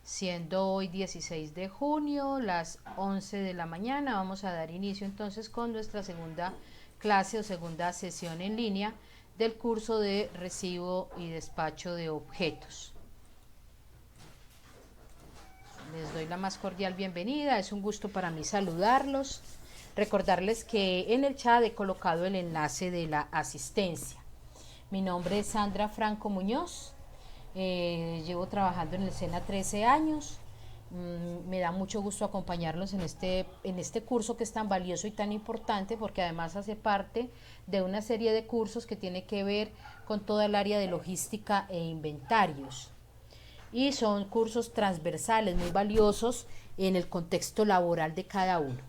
Siendo hoy 16 de junio, las 11 de la mañana, vamos a dar inicio entonces con nuestra segunda clase o segunda sesión en línea del curso de recibo y despacho de objetos. Les doy la más cordial bienvenida, es un gusto para mí saludarlos. Recordarles que en el chat he colocado el enlace de la asistencia. Mi nombre es Sandra Franco Muñoz. Llevo trabajando en el SENA 13 años. Me da mucho gusto acompañarlos en este curso que es tan valioso y tan importante, porque además hace parte de una serie de cursos que tiene que ver con toda el área de logística e inventarios. Y son cursos transversales muy valiosos en el contexto laboral de cada uno.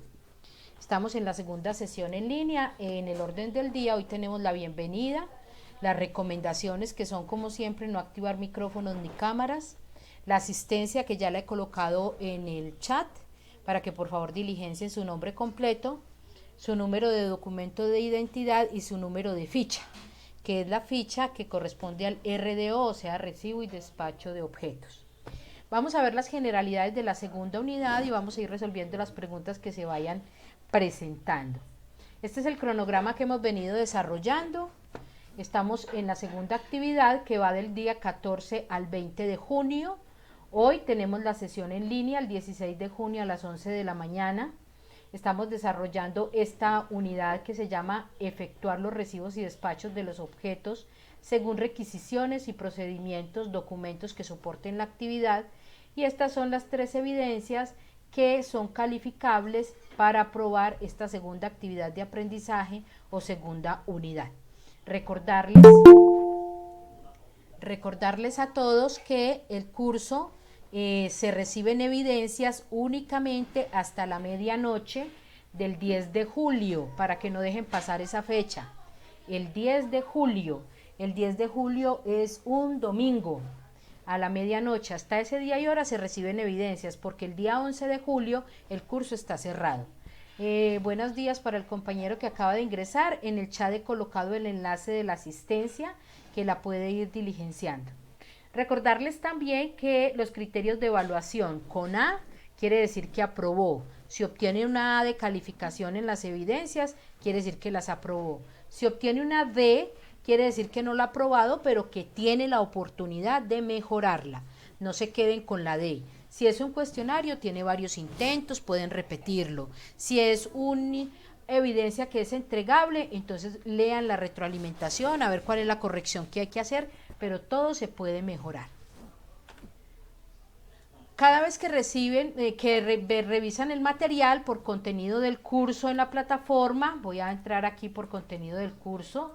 Estamos en la segunda sesión en línea. En el orden del día hoy tenemos la bienvenida, las recomendaciones, que son como siempre no activar micrófonos ni cámaras, la asistencia, que ya la he colocado en el chat para que por favor diligencien su nombre completo, su número de documento de identidad y su número de ficha, que es la ficha que corresponde al RDO, o sea, recibo y despacho de objetos. Vamos a ver las generalidades de la segunda unidad y vamos a ir resolviendo las preguntas que se vayan presentando. Este es el cronograma que hemos venido desarrollando. Estamos en la segunda actividad, que va del día 14 al 20 de junio. Hoy tenemos la sesión en línea el 16 de junio a las 11 de la mañana. Estamos desarrollando esta unidad que se llama efectuar los recibos y despachos de los objetos según requisiciones y procedimientos, documentos que soporten la actividad. Y estas son las 3 evidencias que son calificables para aprobar esta segunda actividad de aprendizaje o segunda unidad. Recordarles a todos que el curso se reciben evidencias únicamente hasta la medianoche del 10 de julio, para que no dejen pasar esa fecha. El 10 de julio es un domingo. A la medianoche, hasta ese día y hora se reciben evidencias, porque el día 11 de julio el curso está cerrado. Buenos días para el compañero que acaba de ingresar. En el chat he colocado el enlace de la asistencia, que la puede ir diligenciando. Recordarles también que los criterios de evaluación: con A quiere decir que aprobó. Si obtiene una A de calificación en las evidencias, quiere decir que las aprobó. Si obtiene una D, quiere decir que no la ha aprobado, pero que tiene la oportunidad de mejorarla. No se queden con la D. Si es un cuestionario, tiene varios intentos, pueden repetirlo. Si es una evidencia que es entregable, entonces lean la retroalimentación a ver cuál es la corrección que hay que hacer, pero todo se puede mejorar. Cada vez que reciben, revisan el material por contenido del curso en la plataforma, voy a entrar aquí por contenido del curso.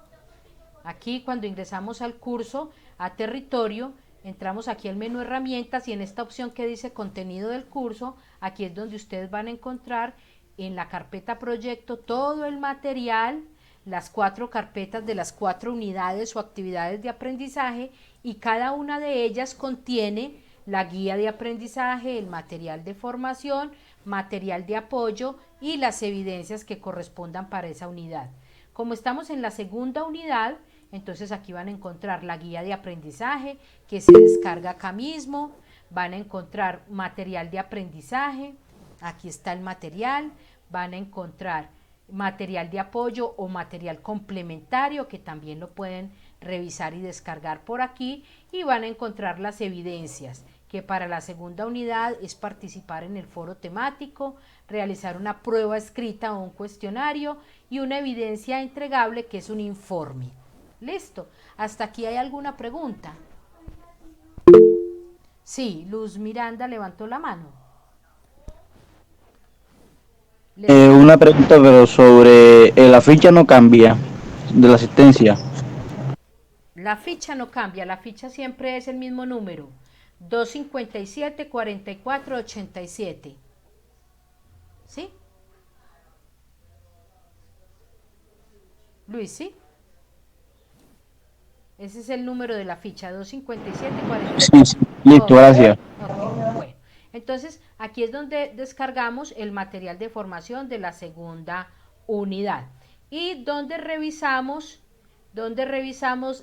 Aquí, cuando ingresamos al curso, a territorio, entramos aquí al menú herramientas y en esta opción que dice contenido del curso, aquí es donde ustedes van a encontrar en la carpeta proyecto todo el material, las 4 carpetas de las 4 unidades o actividades de aprendizaje, y cada una de ellas contiene la guía de aprendizaje, el material de formación, material de apoyo y las evidencias que correspondan para esa unidad. Como estamos en la segunda unidad, entonces aquí van a encontrar la guía de aprendizaje, que se descarga acá mismo. Van a encontrar material de aprendizaje, aquí está el material. Van a encontrar material de apoyo o material complementario, que también lo pueden revisar y descargar por aquí. Y van a encontrar las evidencias, que para la segunda unidad es participar en el foro temático, realizar una prueba escrita o un cuestionario, y una evidencia entregable, que es un informe. Listo. ¿Hasta aquí hay alguna pregunta? Sí, Luz Miranda levantó la mano. Una pregunta, pero sobre la ficha no cambia de la asistencia. La ficha no cambia, la ficha siempre es el mismo número: 257 44 87. ¿Sí? Luis, ¿sí? Ese es el número de la ficha: 257 Sí, 44. sí, listo, Ok, gracias. ok, bueno. Entonces, aquí es donde descargamos el material de formación de la segunda unidad y donde revisamos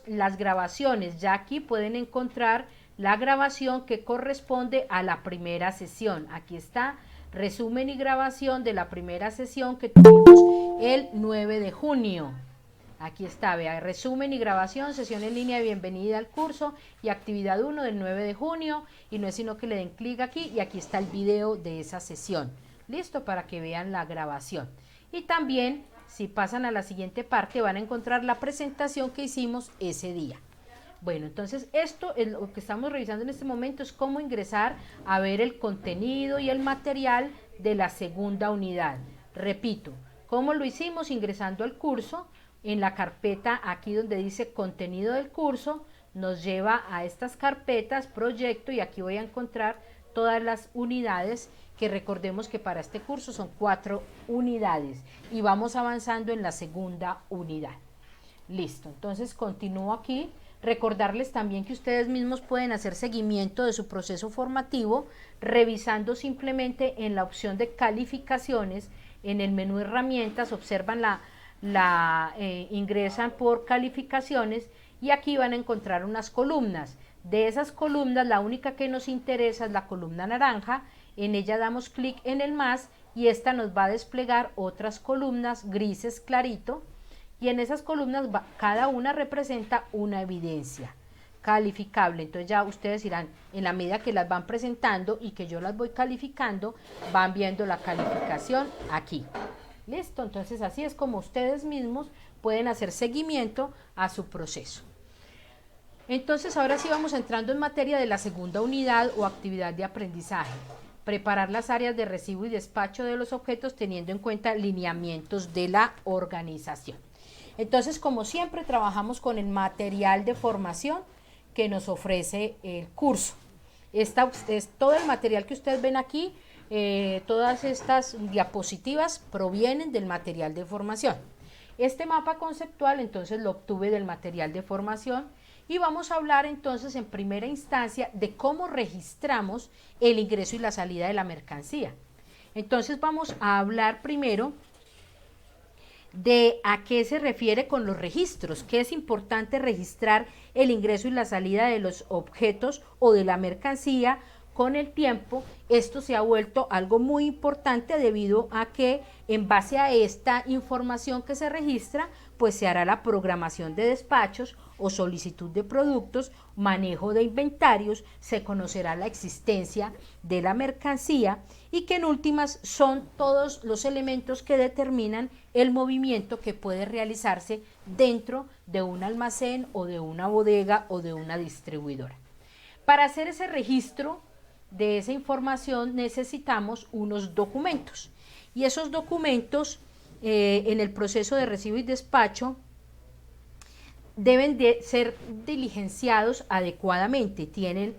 las grabaciones. Ya aquí pueden encontrar la grabación que corresponde a la primera sesión. Aquí está, resumen y grabación de la primera sesión que tuvimos el 9 de junio. Aquí está, vea, resumen y grabación, sesión en línea de bienvenida al curso y actividad 1 del 9 de junio. Y no es sino que le den clic aquí y aquí está el video de esa sesión. Listo, para que vean la grabación. Y también, si pasan a la siguiente parte, van a encontrar la presentación que hicimos ese día. Bueno, entonces esto es lo que estamos revisando en este momento, es cómo ingresar a ver el contenido y el material de la segunda unidad. Repito, ¿cómo lo hicimos? Ingresando al curso, en la carpeta aquí donde dice contenido del curso, nos lleva a estas carpetas, proyecto, y aquí voy a encontrar todas las unidades, que recordemos que para este curso son 4 unidades, y vamos avanzando en la segunda unidad. Listo, entonces continúo aquí. Recordarles también que ustedes mismos pueden hacer seguimiento de su proceso formativo revisando simplemente en la opción de calificaciones, en el menú herramientas, observan ingresan por calificaciones y aquí van a encontrar unas columnas. De esas columnas, la única que nos interesa es la columna naranja. En ella damos clic en el más y esta nos va a desplegar otras columnas grises clarito. Y en esas columnas cada una representa una evidencia calificable. Entonces ya ustedes irán, en la medida que las van presentando y que yo las voy calificando, van viendo la calificación aquí. ¿Listo? Entonces así es como ustedes mismos pueden hacer seguimiento a su proceso. Entonces ahora sí vamos entrando en materia de la segunda unidad o actividad de aprendizaje. Preparar las áreas de recibo y despacho de los objetos teniendo en cuenta lineamientos de la organización. Entonces, como siempre, trabajamos con el material de formación que nos ofrece el curso. Es todo el material que ustedes ven aquí, todas estas diapositivas provienen del material de formación. Este mapa conceptual, entonces, lo obtuve del material de formación y vamos a hablar, entonces, en primera instancia, de cómo registramos el ingreso y la salida de la mercancía. Entonces, vamos a hablar primero de a qué se refiere con los registros, que es importante registrar el ingreso y la salida de los objetos o de la mercancía. Con el tiempo esto se ha vuelto algo muy importante debido a que en base a esta información que se registra, pues se hará la programación de despachos o solicitud de productos, manejo de inventarios, se conocerá la existencia de la mercancía y que en últimas son todos los elementos que determinan el movimiento que puede realizarse dentro de un almacén o de una bodega o de una distribuidora. Para hacer ese registro de esa información necesitamos unos documentos y esos documentos en el proceso de recibo y despacho deben de ser diligenciados adecuadamente, tienen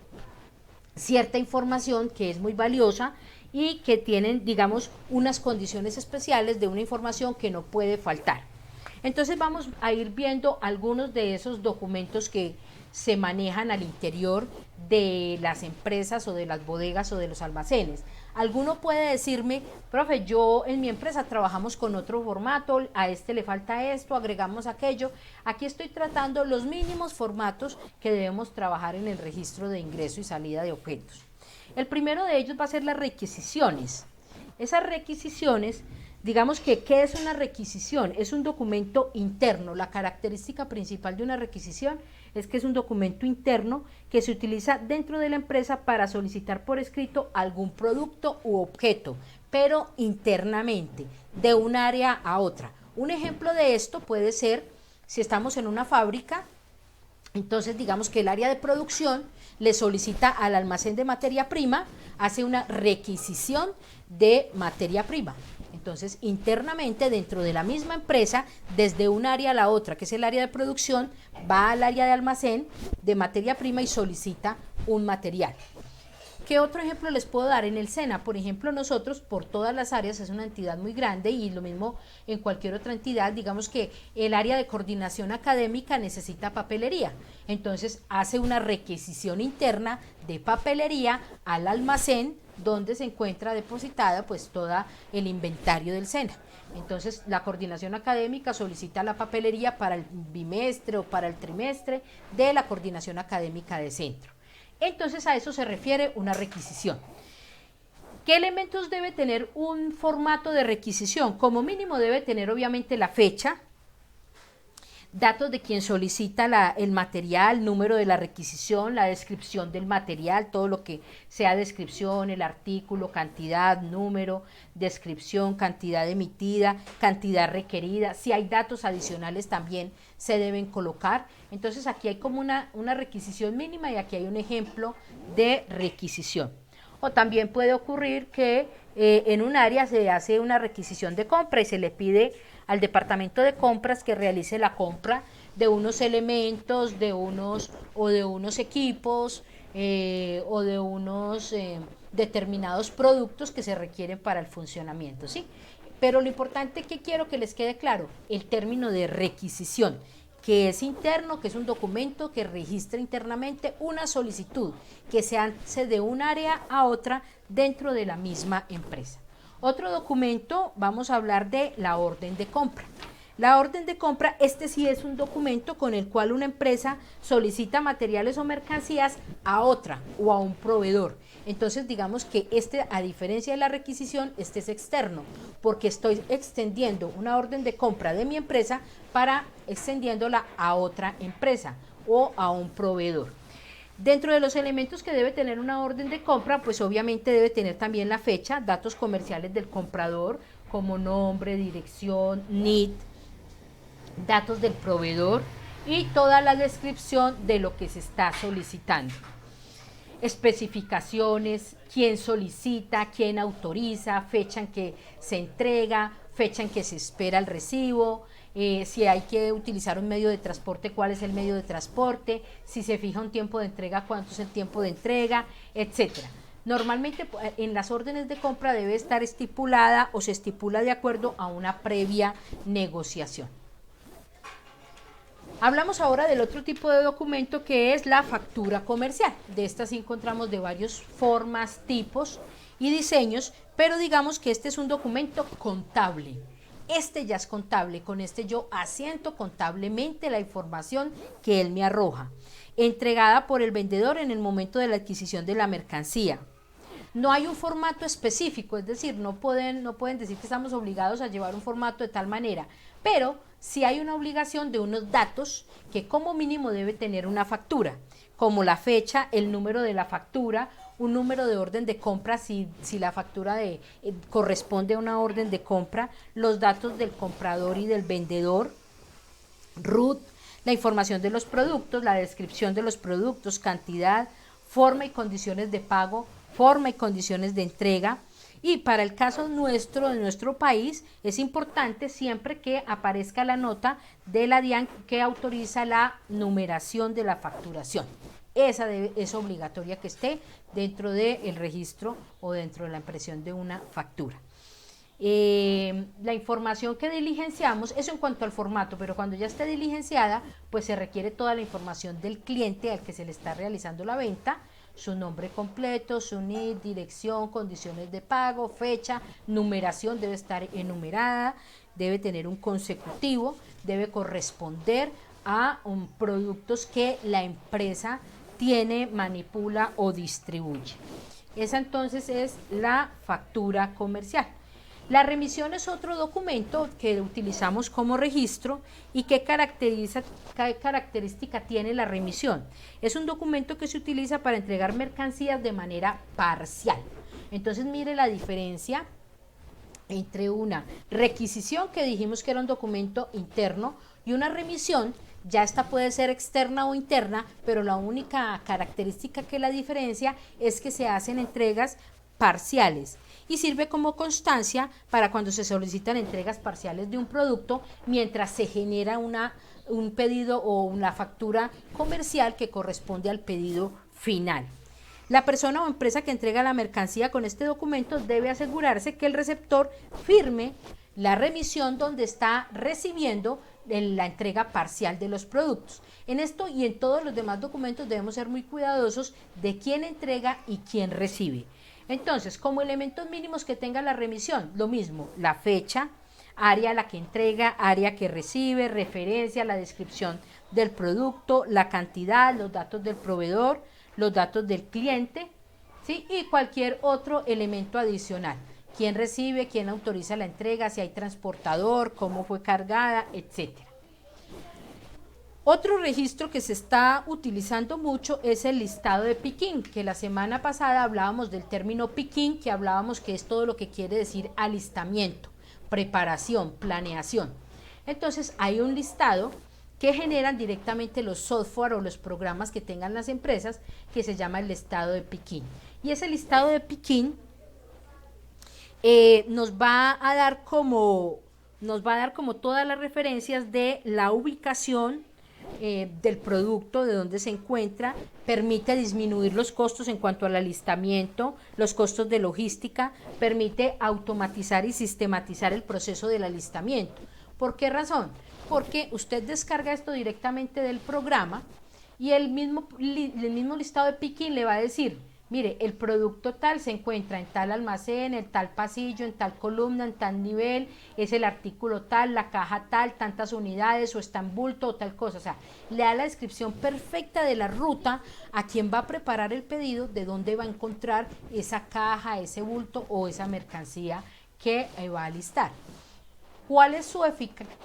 cierta información que es muy valiosa y que tienen, digamos, unas condiciones especiales de una información que no puede faltar. Entonces vamos a ir viendo algunos de esos documentos que se manejan al interior de las empresas o de las bodegas o de los almacenes. Alguno puede decirme, profe, yo en mi empresa trabajamos con otro formato, a este le falta esto, agregamos aquello. Aquí estoy tratando los mínimos formatos que debemos trabajar en el registro de ingreso y salida de objetos. El primero de ellos va a ser las requisiciones. Esas requisiciones, digamos que, ¿qué es una requisición? Es un documento interno. La característica principal de una requisición es que es un documento interno que se utiliza dentro de la empresa para solicitar por escrito algún producto u objeto, pero internamente, de un área a otra. Un ejemplo de esto puede ser, si estamos en una fábrica, entonces digamos que el área de producción le solicita al almacén de materia prima, hace una requisición de materia prima. Entonces, internamente, dentro de la misma empresa, desde un área a la otra, que es el área de producción, va al área de almacén de materia prima y solicita un material. ¿Qué otro ejemplo les puedo dar? En el SENA, por ejemplo, nosotros por todas las áreas, es una entidad muy grande y lo mismo en cualquier otra entidad, digamos que el área de coordinación académica necesita papelería, entonces hace una requisición interna de papelería al almacén donde se encuentra depositada pues todo el inventario del SENA. Entonces la coordinación académica solicita la papelería para el bimestre o para el trimestre de la coordinación académica de centro. Entonces a eso se refiere una requisición. ¿Qué elementos debe tener un formato de requisición? Como mínimo debe tener obviamente la fecha, datos de quien solicita el material, número de la requisición, la descripción del material, todo lo que sea descripción, el artículo, cantidad, número, descripción, cantidad emitida, cantidad requerida. Si hay datos adicionales también se deben colocar. Entonces aquí hay como una requisición mínima y aquí hay un ejemplo de requisición. O también puede ocurrir que en un área se hace una requisición de compra y se le pide al departamento de compras que realice la compra de unos elementos, de unos equipos o de unos determinados productos que se requieren para el funcionamiento, ¿sí? Pero lo importante que quiero que les quede claro, el término de requisición, que es interno, que es un documento que registra internamente una solicitud que se hace de un área a otra dentro de la misma empresa. Otro documento, vamos a hablar de la orden de compra. La orden de compra, este sí es un documento con el cual una empresa solicita materiales o mercancías a otra o a un proveedor. Entonces digamos que a diferencia de la requisición, este es externo, porque estoy extendiendo una orden de compra de mi empresa para extendiéndola a otra empresa o a un proveedor. Dentro de los elementos que debe tener una orden de compra, pues obviamente debe tener también la fecha, datos comerciales del comprador, como nombre, dirección, NIT, datos del proveedor y toda la descripción de lo que se está solicitando. Especificaciones, quién solicita, quién autoriza, fecha en que se entrega, fecha en que se espera el recibo, si hay que utilizar un medio de transporte, cuál es el medio de transporte, si se fija un tiempo de entrega, cuánto es el tiempo de entrega, etcétera. Normalmente en las órdenes de compra debe estar estipulada o se estipula de acuerdo a una previa negociación. Hablamos ahora del otro tipo de documento que es la factura comercial. De esta sí encontramos de varias formas, tipos y diseños, pero digamos que este es un documento contable. Este ya es contable, con este yo asiento contablemente la información que él me arroja, entregada por el vendedor en el momento de la adquisición de la mercancía. No hay un formato específico, es decir, no pueden decir que estamos obligados a llevar un formato de tal manera, pero sí hay una obligación de unos datos que como mínimo debe tener una factura, como la fecha, el número de la factura, un número de orden de compra si la factura corresponde a una orden de compra, los datos del comprador y del vendedor, RUT, la información de los productos, la descripción de los productos, cantidad, forma y condiciones de pago, forma y condiciones de entrega. Y para el caso nuestro, de nuestro país, es importante siempre que aparezca la nota de la DIAN que autoriza la numeración de la facturación. Esa es obligatoria que esté dentro del registro o dentro de la impresión de una factura. La información que diligenciamos, eso en cuanto al formato, pero cuando ya esté diligenciada, pues se requiere toda la información del cliente al que se le está realizando la venta, su nombre completo, su NIT, dirección, condiciones de pago, fecha, numeración debe estar enumerada, debe tener un consecutivo, debe corresponder a productos que la empresa tiene, manipula o distribuye. Esa entonces es la factura comercial. La remisión es otro documento que utilizamos como registro y qué característica tiene la remisión. Es un documento que se utiliza para entregar mercancías de manera parcial. Entonces mire la diferencia entre una requisición que dijimos que era un documento interno y una remisión. Ya esta puede ser externa o interna, pero la única característica que la diferencia es que se hacen entregas parciales y sirve como constancia para cuando se solicitan entregas parciales de un producto mientras se genera un pedido o una factura comercial que corresponde al pedido final. La persona o empresa que entrega la mercancía con este documento debe asegurarse que el receptor firme la remisión donde está recibiendo la entrega parcial de los productos. En esto y en todos los demás documentos debemos ser muy cuidadosos de quién entrega y quién recibe. Entonces, como elementos mínimos que tenga la remisión, lo mismo, la fecha, área a la que entrega, área que recibe, referencia, la descripción del producto, la cantidad, los datos del proveedor, los datos del cliente, ¿sí? Y cualquier otro elemento adicional. Quién recibe, quién autoriza la entrega, si hay transportador, cómo fue cargada, etcétera. Otro registro que se está utilizando mucho es el listado de piquín, que la semana pasada hablábamos del término piquín, que hablábamos que es todo lo que quiere decir alistamiento, preparación, planeación. Entonces hay un listado que generan directamente los software o los programas que tengan las empresas, que se llama el listado de piquín. Y ese listado de piquín nos va a dar como todas las referencias de la ubicación del producto, de dónde se encuentra, permite disminuir los costos en cuanto al alistamiento, los costos de logística, permite automatizar y sistematizar el proceso del alistamiento. ¿Por qué razón? Porque usted descarga esto directamente del programa y el mismo listado de piquín le va a decir, mire, el producto tal se encuentra en tal almacén, en tal pasillo, en tal columna, en tal nivel, es el artículo tal, la caja tal, tantas unidades, o está en bulto, o tal cosa. O sea, le da la descripción perfecta de la ruta a quien va a preparar el pedido, de dónde va a encontrar esa caja, ese bulto o esa mercancía que va a listar. ¿Cuál es su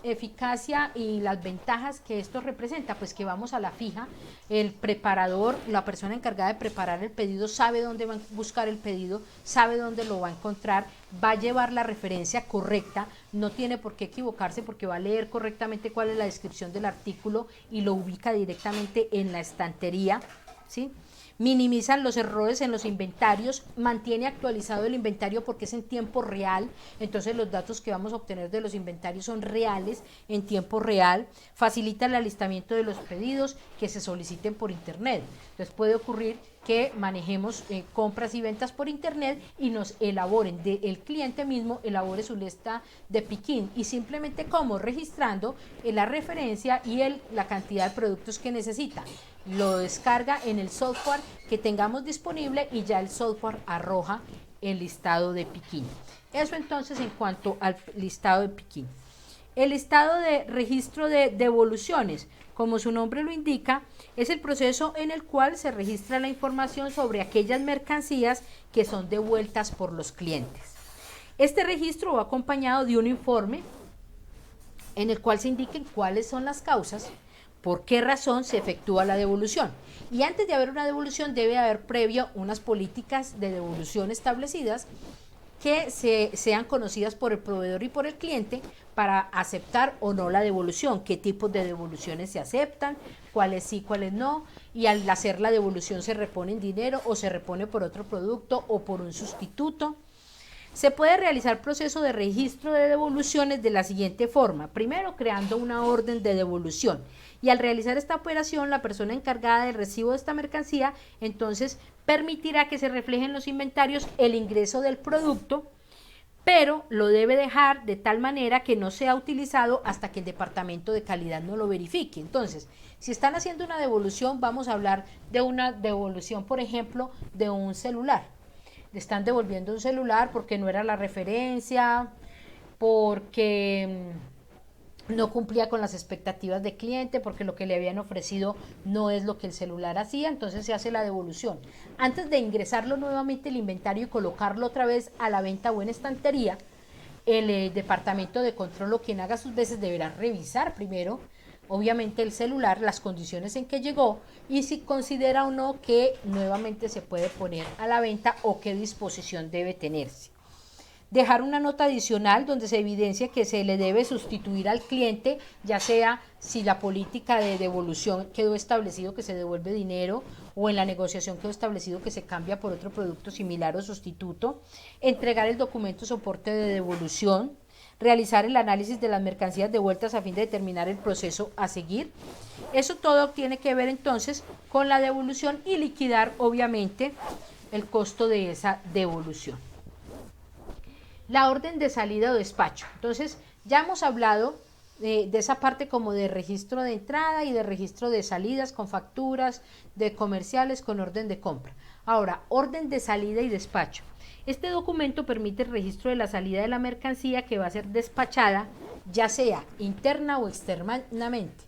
eficacia y las ventajas que esto representa? Pues que vamos a la fija, el preparador, la persona encargada de preparar el pedido sabe dónde va a buscar el pedido, sabe dónde lo va a encontrar, va a llevar la referencia correcta, no tiene por qué equivocarse porque va a leer correctamente cuál es la descripción del artículo y lo ubica directamente en la estantería, ¿sí? Minimizan los errores en los inventarios, mantiene actualizado el inventario porque es en tiempo real, entonces los datos que vamos a obtener de los inventarios son reales en tiempo real, facilita el alistamiento de los pedidos que se soliciten por internet. Entonces puede ocurrir que manejemos compras y ventas por internet y nos elaboren, el cliente mismo elabore su lista de piquín y simplemente como registrando la referencia y la cantidad de productos que necesita. Lo descarga en el software que tengamos disponible y ya el software arroja el listado de piquín. Eso entonces en cuanto al listado de piquín. El listado de registro de devoluciones, como su nombre lo indica, es el proceso en el cual se registra la información sobre aquellas mercancías que son devueltas por los clientes. Este registro va acompañado de un informe en el cual se indiquen cuáles son las causas, por qué razón se efectúa la devolución. Y antes de haber una devolución debe haber previo unas políticas de devolución establecidas que sean conocidas por el proveedor y por el cliente para aceptar o no la devolución, qué tipos de devoluciones se aceptan, cuáles sí, cuáles no, y al hacer la devolución se repone en dinero o se repone por otro producto o por un sustituto. Se puede realizar proceso de registro de devoluciones de la siguiente forma. Primero, creando una orden de devolución. Y al realizar esta operación, la persona encargada del recibo de esta mercancía, entonces permitirá que se refleje en los inventarios el ingreso del producto, pero lo debe dejar de tal manera que no sea utilizado hasta que el departamento de calidad no lo verifique. Entonces, si están haciendo una devolución, vamos a hablar de una devolución, por ejemplo, de un celular. Le están devolviendo un celular porque no era la referencia, porque no cumplía con las expectativas de cliente, porque lo que le habían ofrecido no es lo que el celular hacía, entonces se hace la devolución. Antes de ingresarlo nuevamente el inventario y colocarlo otra vez a la venta o en estantería, el departamento de control o quien haga sus veces deberá revisar primero, obviamente el celular, las condiciones en que llegó y si considera o no que nuevamente se puede poner a la venta o qué disposición debe tenerse. Dejar una nota adicional donde se evidencia que se le debe sustituir al cliente, ya sea si la política de devolución quedó establecido que se devuelve dinero o en la negociación quedó establecido que se cambia por otro producto similar o sustituto. Entregar el documento soporte de devolución. Realizar el análisis de las mercancías devueltas a fin de determinar el proceso a seguir. Eso todo tiene que ver entonces con la devolución y liquidar obviamente el costo de esa devolución. La orden de salida o despacho. Entonces, ya hemos hablado de esa parte como de registro de entrada y de registro de salidas con facturas, de comerciales con orden de compra. Ahora, orden de salida y despacho. Este documento permite el registro de la salida de la mercancía que va a ser despachada, ya sea interna o externamente.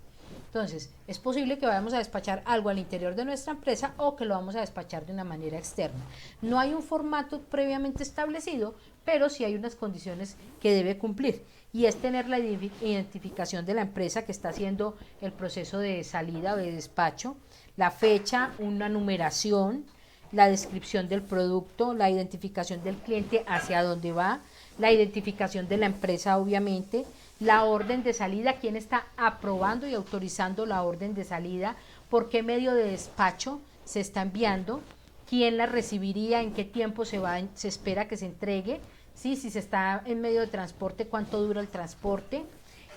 Entonces, es posible que vayamos a despachar algo al interior de nuestra empresa o que lo vamos a despachar de una manera externa. No hay un formato previamente establecido, pero sí hay unas condiciones que debe cumplir. Y es tener la identificación de la empresa que está haciendo el proceso de salida o de despacho, la fecha, una numeración, la descripción del producto, la identificación del cliente hacia dónde va, la identificación de la empresa obviamente, la orden de salida, quién está aprobando y autorizando la orden de salida, por qué medio de despacho se está enviando, quién la recibiría, en qué tiempo se espera que se entregue, ¿sí? Si se está en medio de transporte, cuánto dura el transporte,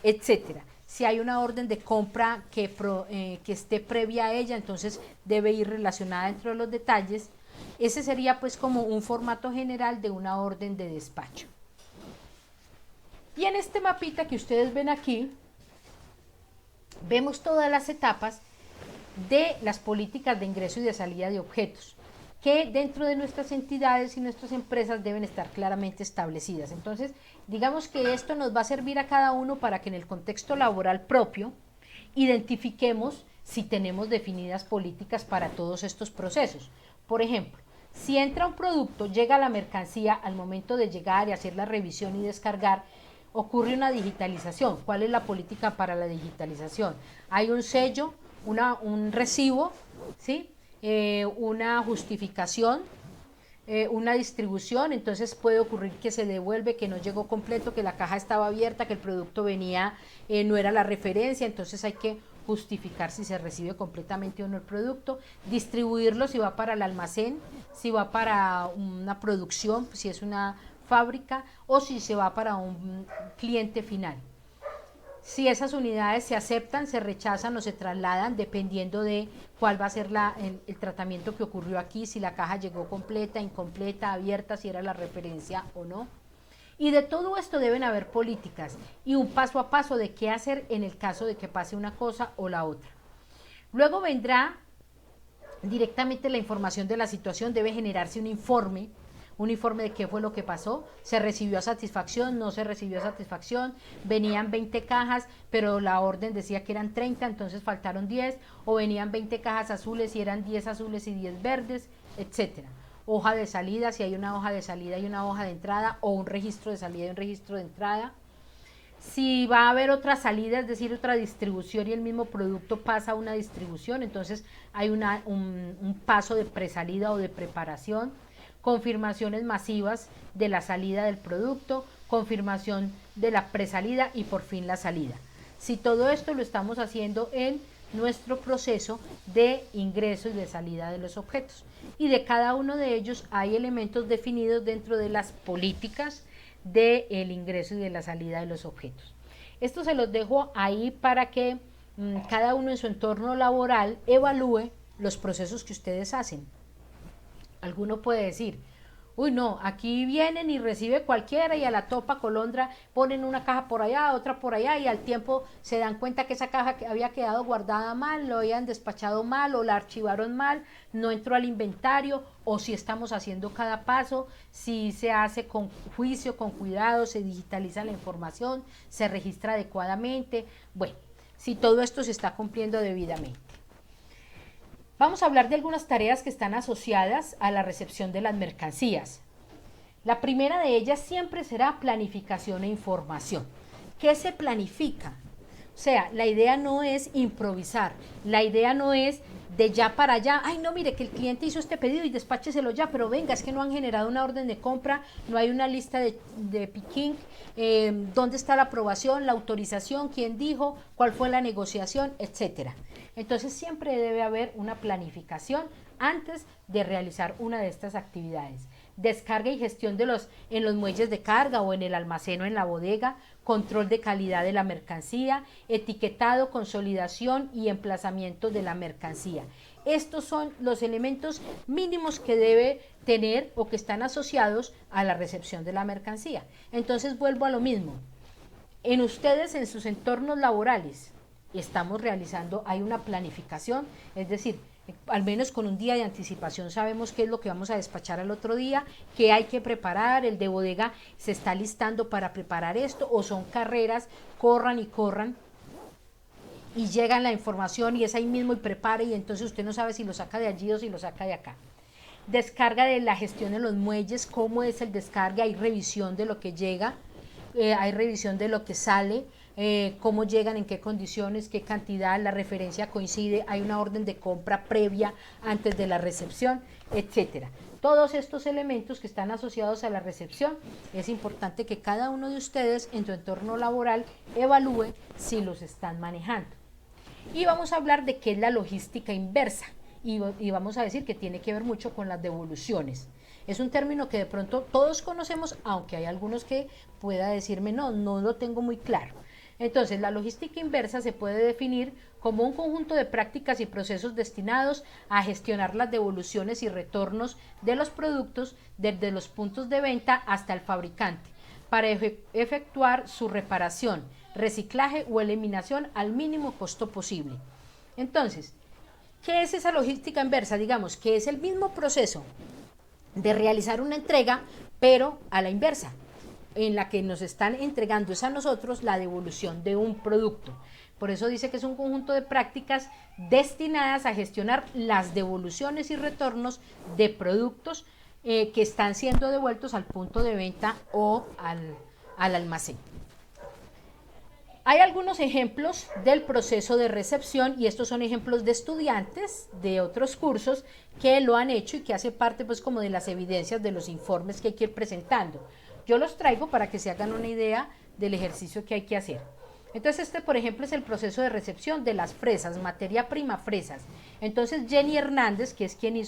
etcétera. Si hay una orden de compra que esté previa a ella, entonces debe ir relacionada dentro de los detalles. Ese sería pues como un formato general de una orden de despacho. Y en este mapita que ustedes ven aquí, vemos todas las etapas de las políticas de ingreso y de salida de objetos, que dentro de nuestras entidades y nuestras empresas deben estar claramente establecidas. Entonces, digamos que esto nos va a servir a cada uno para que en el contexto laboral propio identifiquemos si tenemos definidas políticas para todos estos procesos. Por ejemplo, si entra un producto, llega la mercancía, al momento de llegar y hacer la revisión y descargar, ocurre una digitalización. ¿Cuál es la política para la digitalización? Hay un sello, un recibo, ¿sí? Una justificación, una distribución, entonces puede ocurrir que se devuelve, que no llegó completo, que la caja estaba abierta, que el producto venía, no era la referencia, entonces hay que justificar si se recibe completamente o no el producto, distribuirlo si va para el almacén, si va para una producción, si es una fábrica o si se va para un cliente final. Si esas unidades se aceptan, se rechazan o se trasladan dependiendo de cuál va a ser el tratamiento que ocurrió aquí, si la caja llegó completa, incompleta, abierta, si era la referencia o no. Y de todo esto deben haber políticas y un paso a paso de qué hacer en el caso de que pase una cosa o la otra. Luego vendrá directamente la información de la situación, debe generarse un informe de qué fue lo que pasó, se recibió a satisfacción, no se recibió a satisfacción, venían 20 cajas, pero la orden decía que eran 30, entonces faltaron 10, o venían 20 cajas azules y eran 10 azules y 10 verdes, etcétera. Hoja de salida, si hay una hoja de salida y una hoja de entrada, o un registro de salida y un registro de entrada. Si va a haber otra salida, es decir, otra distribución y el mismo producto pasa a una distribución, entonces hay un paso de presalida o de preparación. Confirmaciones masivas de la salida del producto, confirmación de la presalida y por fin la salida. Si todo esto lo estamos haciendo en nuestro proceso de ingreso y de salida de los objetos. Y de cada uno de ellos hay elementos definidos dentro de las políticas del ingreso y de la salida de los objetos. Esto se los dejo ahí para que cada uno en su entorno laboral evalúe los procesos que ustedes hacen. Alguno puede decir, uy no, aquí vienen y recibe cualquiera y a la topa colondra ponen una caja por allá, otra por allá y al tiempo se dan cuenta que esa caja había quedado guardada mal, lo habían despachado mal o la archivaron mal, no entró al inventario o si estamos haciendo cada paso, si se hace con juicio, con cuidado, se digitaliza la información, se registra adecuadamente, bueno, si todo esto se está cumpliendo debidamente. Vamos a hablar de algunas tareas que están asociadas a la recepción de las mercancías. La primera de ellas siempre será planificación e información. ¿Qué se planifica? O sea, la idea no es improvisar, la idea no es de ya para allá, ay no, mire que el cliente hizo este pedido y despácheselo ya, pero venga, es que no han generado una orden de compra, no hay una lista de picking, dónde está la aprobación, la autorización, quién dijo, cuál fue la negociación, etcétera. Entonces siempre debe haber una planificación antes de realizar una de estas actividades. Descarga y gestión en los muelles de carga o en el almacén o en la bodega, control de calidad de la mercancía, etiquetado, consolidación y emplazamiento de la mercancía. Estos son los elementos mínimos que debe tener o que están asociados a la recepción de la mercancía. Entonces vuelvo a lo mismo. En ustedes, en sus entornos laborales, estamos realizando, hay una planificación, es decir, al menos con un día de anticipación sabemos qué es lo que vamos a despachar al otro día, qué hay que preparar, el de bodega se está listando para preparar esto, o son carreras, corran y corran. y llega la información y es ahí mismo y prepara, y entonces usted no sabe si lo saca de allí o si lo saca de acá. Descarga de la gestión en los muelles, cómo es el descargue, hay revisión de lo que llega, hay revisión de lo que sale, cómo llegan, en qué condiciones, qué cantidad, la referencia coincide, hay una orden de compra previa antes de la recepción, etcétera. Todos estos elementos que están asociados a la recepción, es importante que cada uno de ustedes en tu entorno laboral evalúe si los están manejando. Y vamos a hablar de qué es la logística inversa, y vamos a decir que tiene que ver mucho con las devoluciones. Es un término que de pronto todos conocemos, aunque hay algunos que pueda decirme no lo tengo muy claro. Entonces, la logística inversa se puede definir como un conjunto de prácticas y procesos destinados a gestionar las devoluciones y retornos de los productos desde los puntos de venta hasta el fabricante, para efectuar su reparación, reciclaje o eliminación al mínimo costo posible. Entonces, ¿qué es esa logística inversa? Digamos que es el mismo proceso de realizar una entrega, pero a la inversa, en la que nos están entregando es a nosotros la devolución de un producto. Por eso dice que es un conjunto de prácticas destinadas a gestionar las devoluciones y retornos de productos que están siendo devueltos al punto de venta o al almacén. Hay algunos ejemplos del proceso de recepción, y estos son ejemplos de estudiantes de otros cursos que lo han hecho y que hace parte pues como de las evidencias de los informes que hay que ir presentando. Yo los traigo para que se hagan una idea del ejercicio que hay que hacer. Entonces por ejemplo es el proceso de recepción de las fresas, materia prima fresas. Entonces Jenny Hernández, que es quien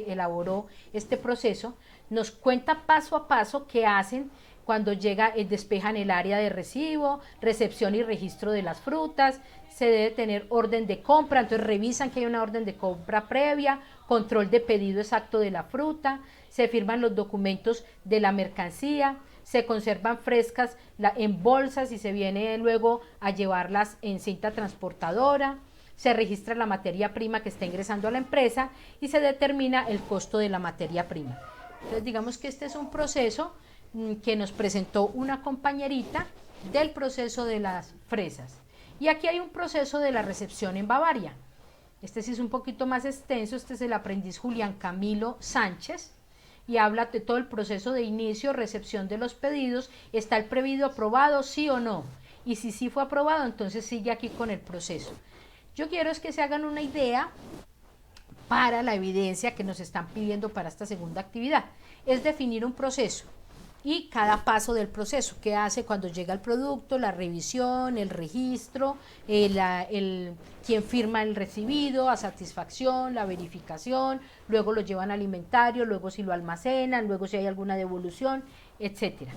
elaboró este proceso, nos cuenta paso a paso qué hacen cuando despejan el área de recibo, recepción y registro de las frutas, se debe tener orden de compra, entonces revisan que hay una orden de compra previa, control de pedido exacto de la fruta, se firman los documentos de la mercancía, se conservan frescas en bolsas y se viene luego a llevarlas en cinta transportadora, se registra la materia prima que está ingresando a la empresa y se determina el costo de la materia prima. Entonces digamos que este es un proceso que nos presentó una compañerita del proceso de las fresas. Y aquí hay un proceso de la recepción en Bavaria. Este sí es un poquito más extenso, este es el aprendiz Julián Camilo Sánchez, y habla de todo el proceso de inicio, recepción de los pedidos, está el pedido aprobado, sí o no, y si sí fue aprobado, entonces sigue aquí con el proceso. Yo quiero es que se hagan una idea para la evidencia que nos están pidiendo para esta segunda actividad, es definir un proceso y cada paso del proceso, qué hace cuando llega el producto, la revisión, el registro, quien firma el recibido, a satisfacción, la verificación, luego lo llevan al inventario, luego si lo almacenan, luego si hay alguna devolución, etcétera.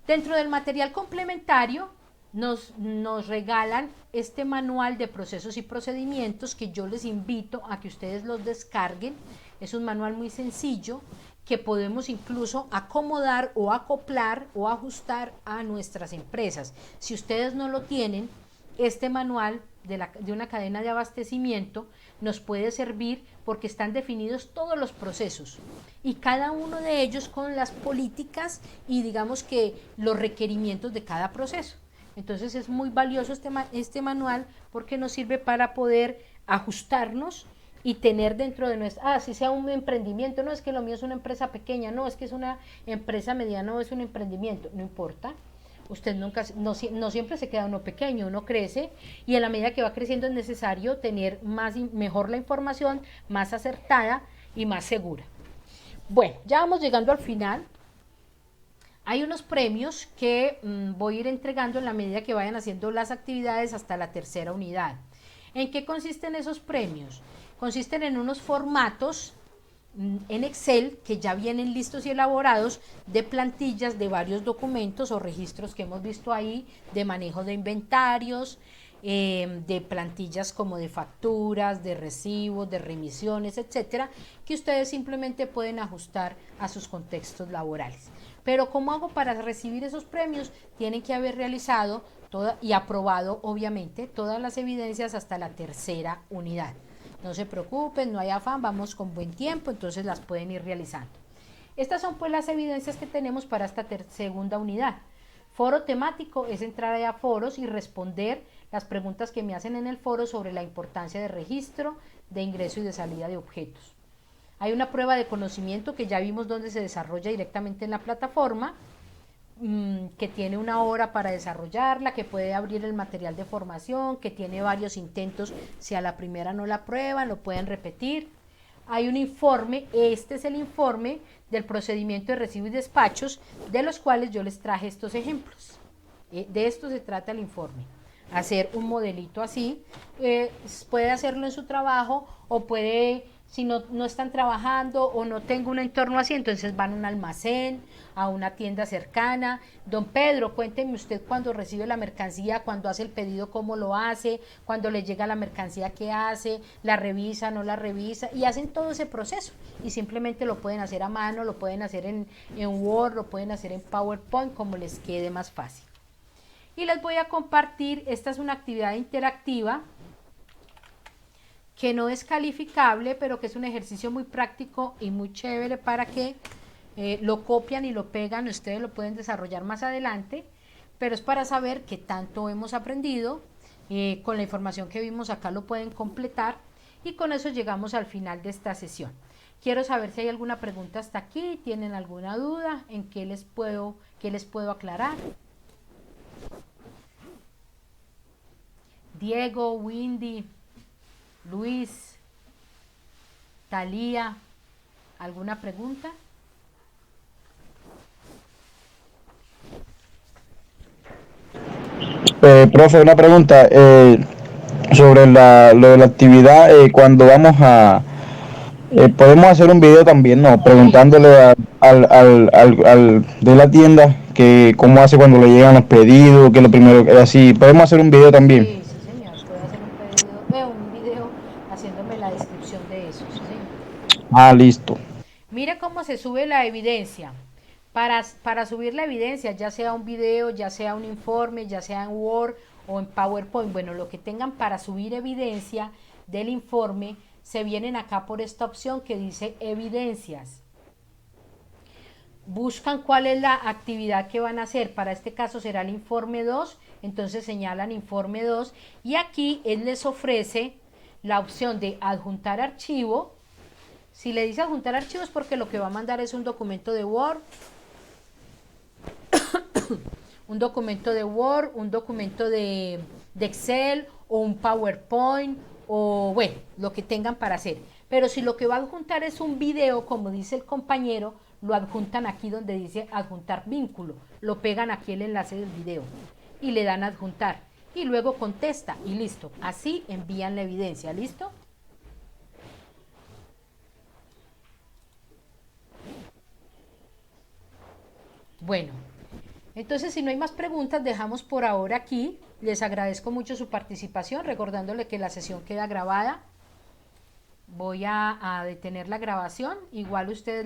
Dentro del material complementario nos regalan este manual de procesos y procedimientos que yo les invito a que ustedes los descarguen. Es un manual muy sencillo que podemos incluso acomodar o acoplar o ajustar a nuestras empresas. Si ustedes no lo tienen, este manual de una cadena de abastecimiento nos puede servir porque están definidos todos los procesos y cada uno de ellos con las políticas y digamos que los requerimientos de cada proceso. Entonces es muy valioso este manual porque nos sirve para poder ajustarnos y tener dentro de nuestra, si sea un emprendimiento, no es que lo mío es una empresa pequeña, no es que es una empresa mediana o es un emprendimiento, no importa. Usted no siempre se queda uno pequeño, uno crece y en la medida que va creciendo es necesario tener mejor la información, más acertada y más segura. Bueno, ya vamos llegando al final. Hay unos premios que voy a ir entregando en la medida que vayan haciendo las actividades hasta la tercera unidad. ¿En qué consisten esos premios? Consisten en unos formatos en Excel que ya vienen listos y elaborados de plantillas de varios documentos o registros que hemos visto ahí, de manejo de inventarios, de plantillas como de facturas, de recibos, de remisiones, etcétera, que ustedes simplemente pueden ajustar a sus contextos laborales. Pero ¿cómo hago para recibir esos premios? Tienen que haber realizado y aprobado, obviamente, todas las evidencias hasta la tercera unidad. No se preocupen, no hay afán, vamos con buen tiempo, entonces las pueden ir realizando. Estas son pues las evidencias que tenemos para esta segunda unidad. Foro temático es entrar a foros y responder las preguntas que me hacen en el foro sobre la importancia de registro, de ingreso y de salida de objetos. Hay una prueba de conocimiento que ya vimos donde se desarrolla directamente en la plataforma, que tiene 1 hora para desarrollarla, que puede abrir el material de formación, que tiene varios intentos, si a la primera no la prueban, lo pueden repetir. Hay un informe, este es el informe del procedimiento de recibo y despachos, de los cuales yo les traje estos ejemplos. De esto se trata el informe. Hacer un modelito así, puede hacerlo en su trabajo o puede, si no están trabajando o no tengo un entorno así, entonces van a un almacén, a una tienda cercana. Don Pedro, cuénteme usted cuando recibe la mercancía, cuando hace el pedido, cómo lo hace, cuando le llega la mercancía, qué hace, la revisa, no la revisa, y hacen todo ese proceso y simplemente lo pueden hacer a mano, lo pueden hacer en Word, lo pueden hacer en PowerPoint, como les quede más fácil. Y les voy a compartir, esta es una actividad interactiva que no es calificable, pero que es un ejercicio muy práctico y muy chévere para que lo copian y lo pegan, ustedes lo pueden desarrollar más adelante, pero es para saber qué tanto hemos aprendido, con la información que vimos acá lo pueden completar y con eso llegamos al final de esta sesión. Quiero saber si hay alguna pregunta hasta aquí, tienen alguna duda, en qué les puedo aclarar. Diego, Windy, Luis, Talía, ¿alguna pregunta? Profe, una pregunta sobre lo de la actividad. Cuando vamos a... podemos hacer un video también, ¿no? Preguntándole al de la tienda que cómo hace cuando le llegan los pedidos, que lo primero que así. Podemos hacer un video también. Sí, sí, señor, puede hacer un video haciéndome la descripción de eso, sí, señor. Ah, listo. Mire cómo se sube la evidencia. Para subir la evidencia, ya sea un video, ya sea un informe, ya sea en Word o en PowerPoint, bueno, lo que tengan para subir evidencia del informe, se vienen acá por esta opción que dice evidencias. Buscan cuál es la actividad que van a hacer. Para este caso será el informe 2, entonces señalan informe 2 y aquí él les ofrece la opción de adjuntar archivo. Si le dice adjuntar archivo es porque lo que va a mandar es un documento de Word, un documento de Excel o un PowerPoint o bueno, lo que tengan para hacer. Pero si lo que va a adjuntar es un video, como dice el compañero, lo adjuntan aquí donde dice adjuntar vínculo, lo pegan aquí el enlace del video y le dan adjuntar y luego contesta y listo, así envían la evidencia, ¿listo? Bueno, entonces si no hay más preguntas dejamos por ahora aquí, les agradezco mucho su participación, recordándole que la sesión queda grabada. Voy a detener la grabación, igual ustedes